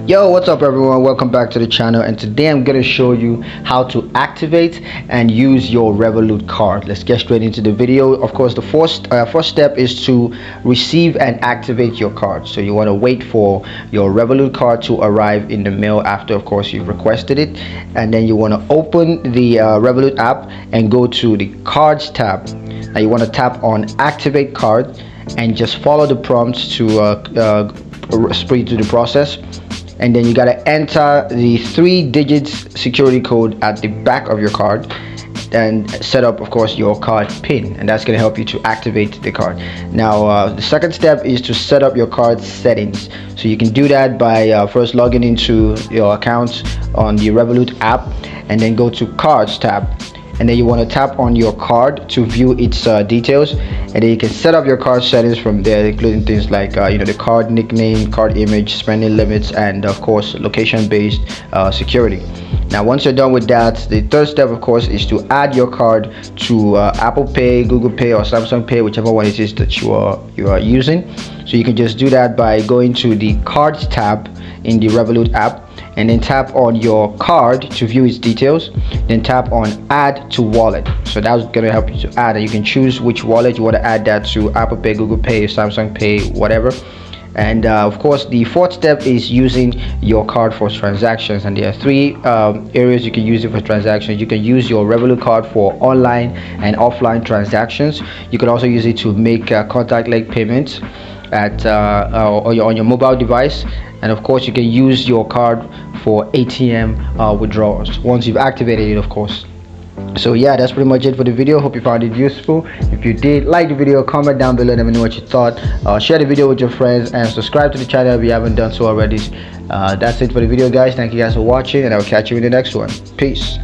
Yo, what's up everyone? Welcome back to the channel, and today I'm gonna show you how to activate and use your Revolut card. Let's get straight into the video. Of course, the first step is to receive and activate your card. So you want to wait for your Revolut card to arrive in the mail after, of course, you've requested it, and then you want to open the Revolut app and go to the cards tab. Now you want to tap on activate card and just follow the prompts to speed through the process. And then you got to enter the 3 digits security code at the back of your card and set up, of course, your card pin, and that's going to help you to activate the card. Now the second step is to set up your card settings. So you can do that by first logging into your account on the Revolut app and then go to cards tab, and then you want to tap on your card to view its details, and then you can set up your card settings from there, including things like the card nickname, card image, spending limits, and of course location based security. Now once you're done with that, the third step, of course, is to add your card to Apple Pay, Google Pay, or Samsung Pay, whichever one it is that you are using. So you can just do that by going to the cards tab in the Revolut app, and then tap on your card to view its details, then tap on add to wallet. So that's going to help you to add, and you can choose which wallet you want to add that to: Apple Pay, Google Pay, Samsung Pay, whatever. And of course, the fourth step is using your card for transactions, and there are 3 areas you can use it for transactions. You can use your Revolut card for online and offline transactions. You can also use it to make contactless payments at on your mobile device, and of course you can use your card for ATM withdrawals once you've activated it, of course. So yeah, that's pretty much it for the video. Hope you found it useful. If you did, like the video, comment down below, let me know what you thought. Share the video with your friends and subscribe to the channel if you haven't done so already. That's it for the video, guys. Thank you guys for watching, and I'll catch you in the next one. Peace.